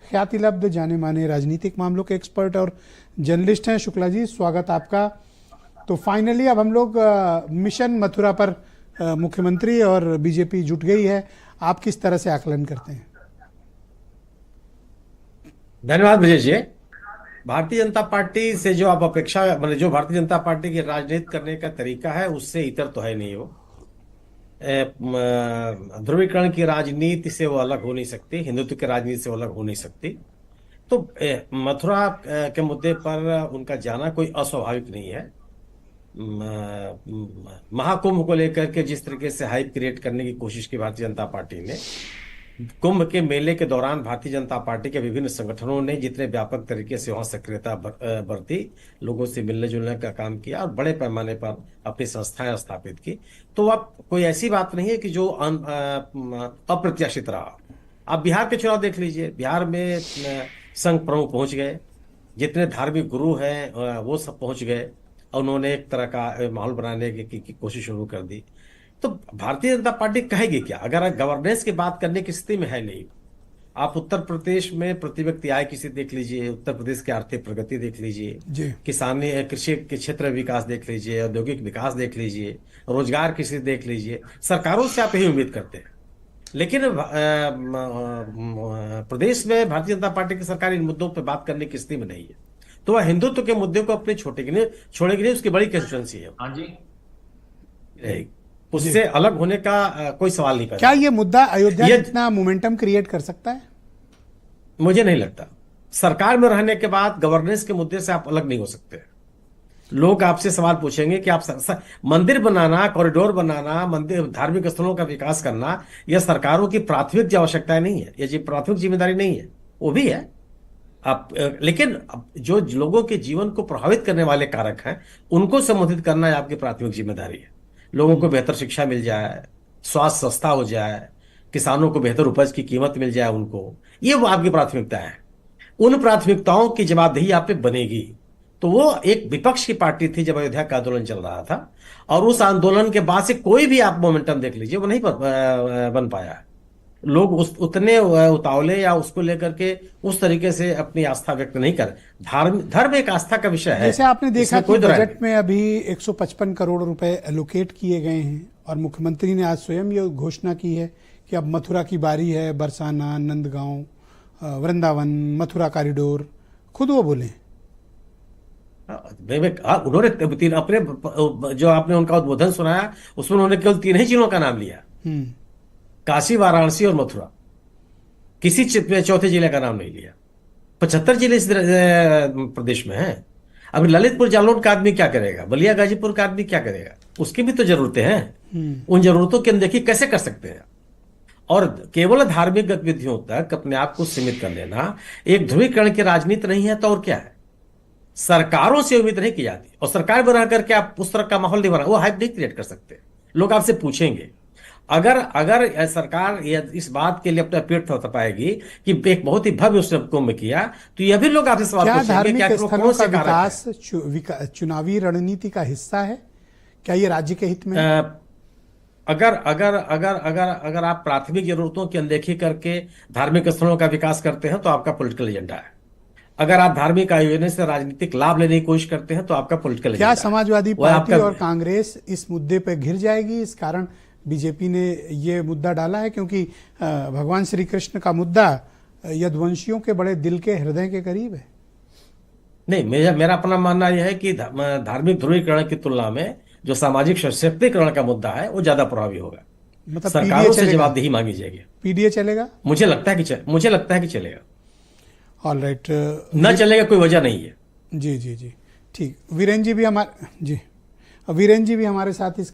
ख्यातिलब्ध जाने माने राजनीतिक मामलों के एक्सपर्ट और जर्नलिस्ट हैं। शुक्ला जी, स्वागत आपका। तो फाइनली अब हम लोग मिशन मथुरा पर मुख्यमंत्री और बीजेपी जुट गई है। आप किस तरह से आकलन करते हैं? धन्यवाद विजय जी। भारतीय जनता पार्टी से जो आप अपेक्षा, मतलब जो भारतीय जनता पार्टी की राजनीति करने का तरीका है, उससे इतर तो है नहीं। वो ध्रुवीकरण की राजनीति से वो अलग हो नहीं सकती, हिंदुत्व की राजनीति से वो अलग हो नहीं सकती। तो मथुरा के मुद्दे पर उनका जाना कोई अस्वाभाविक नहीं है। महाकुंभ को लेकर के जिस तरीके से हाइप क्रिएट करने की कोशिश की भारतीय जनता पार्टी ने, कुंभ के मेले के दौरान भारतीय जनता पार्टी के विभिन्न संगठनों ने जितने व्यापक तरीके से वहां सक्रियता बरती, लोगों से मिलने जुलने का काम किया और बड़े पैमाने पर अपनी संस्थाएं स्थापित की, तो अब कोई ऐसी बात नहीं है कि जो अप्रत्याशित रहा। आप बिहार के चुनाव देख लीजिए, बिहार में संघ प्रमुख पहुंच गए, जितने धार्मिक गुरु हैं वो सब पहुंच गए और उन्होंने एक तरह का माहौल बनाने की कोशिश शुरू कर दी। तो भारतीय जनता पार्टी कहेगी क्या अगर गवर्नेंस की बात करने की स्थिति में है नहीं? आप उत्तर प्रदेश में प्रति व्यक्ति आय की स्थिति देख लीजिए, उत्तर प्रदेश की आर्थिक प्रगति देख लीजिए, किसानी कृषि के क्षेत्र विकास देख लीजिए, औद्योगिक विकास देख लीजिए, रोजगार की स्थिति देख लीजिए। सरकारों से आप यही उम्मीद करते हैं, लेकिन प्रदेश में भारतीय जनता पार्टी की सरकार इन मुद्दों पर बात करने की स्थिति में नहीं है। तो वह हिंदुत्व के मुद्दे को अपने छोड़ेगी नहीं, उसकी बड़ी कंस्टिट्यूएंसी है। हाँ जी, उससे अलग होने का कोई सवाल नहीं पैदा। क्या ये मुद्दा अयोध्या इतना मोमेंटम क्रिएट कर सकता है? मुझे नहीं लगता। सरकार में रहने के बाद गवर्नेंस के मुद्दे से आप अलग नहीं हो सकते। लोग आपसे सवाल पूछेंगे कि आप मंदिर बनाना, कॉरिडोर बनाना, मंदिर धार्मिक स्थलों का विकास करना, यह सरकारों की प्राथमिक आवश्यकता नहीं है, यह प्राथमिक जिम्मेदारी नहीं है। वो भी है आप, लेकिन जो लोगों के जीवन को प्रभावित करने वाले कारक हैं उनको संबोधित करना आपकी प्राथमिक जिम्मेदारी है। लोगों को बेहतर शिक्षा मिल जाए, स्वास्थ्य सस्ता हो जाए, किसानों को बेहतर उपज की कीमत मिल जाए, उनको, ये वो आपकी प्राथमिकता है। उन प्राथमिकताओं की जवाबदेही आप पे बनेगी। तो वो एक विपक्ष की पार्टी थी जब अयोध्या का आंदोलन चल रहा था, और उस आंदोलन के बाद से कोई भी आप मोमेंटम देख लीजिए, वो नहीं बन पाया। लोग उतने उतावले या उसको लेकर के उस तरीके से अपनी आस्था व्यक्त नहीं कर। धर्म एक आस्था का विषय है। जैसे आपने देखा कि बजट में अभी 155 करोड़ रुपए एलोकेट किए गए हैं और मुख्यमंत्री ने आज स्वयं ये घोषणा की है कि अब मथुरा की बारी है, बरसाना, नंदगांव, वृंदावन, मथुरा कॉरिडोर, खुद वो बोले। उन्होंने अपने जो आपने उनका उद्बोधन सुनाया उसमें उन्होंने केवल 3 ही जिलों का नाम लिया, काशी, वाराणसी और मथुरा। किसी चौथे जिले का नाम नहीं लिया। 75 जिले इस प्रदेश में हैं। अब ललितपुर जालौन का आदमी क्या करेगा, बलिया गाजीपुर का आदमी क्या करेगा? उसकी भी तो जरूरतें हैं। उन जरूरतों की अनदेखी कैसे कर सकते हैं? और केवल धार्मिक गतिविधियों तक अपने आप को सीमित कर लेना एक ध्रुवीकरण की राजनीति नहीं है। तो और क्या है? सरकारों से उम्मीद नहीं की जाती, और सरकार बना करके आप उस तरह का माहौल नहीं बना, वो हाइप नहीं क्रिएट कर सकते। लोग आपसे पूछेंगे, अगर सरकार इस बात के लिए अपना पेट थपथपाएगी कि एक बहुत ही भव्य उसने कुंभ किया, तो यह भी लोग आपसे सवाल पूछेंगे क्या धार्मिक स्थलों का विकास चुनावी रणनीति का हिस्सा है? क्या ये राज्य के हित में? अगर आप प्राथमिक जरूरतों की अनदेखी करके धार्मिक स्थलों का विकास करते हैं तो आपका पॉलिटिकल एजेंडा है। अगर आप धार्मिक आयोजन से राजनीतिक लाभ लेने की कोशिश करते हैं तो आपका पॉलिटिकल एजेंडा है। क्या समाजवादी पार्टी और कांग्रेस इस मुद्दे पर घिर जाएगी? इस कारण बीजेपी ने ये मुद्दा डाला है, क्योंकि भगवान श्री कृष्ण का मुद्दा यदुवंशियों के बड़े दिल के हृदय के करीब है। नहीं, मेरा अपना मानना यह है कि धार्मिक ध्रुवीकरण की तुलना में जो सामाजिक सशक्तिकरण का मुद्दा है वो ज्यादा प्रभावी होगा। मतलब सरकारों से जवाबदेही मांगी जाएगी। पीडीए चलेगा? मुझे लगता है कि चलेगा। ऑल राइट, न चलेगा कोई वजह नहीं है। जी जी जी, ठीक। वीरेंद्र जी भी हमारे साथ इस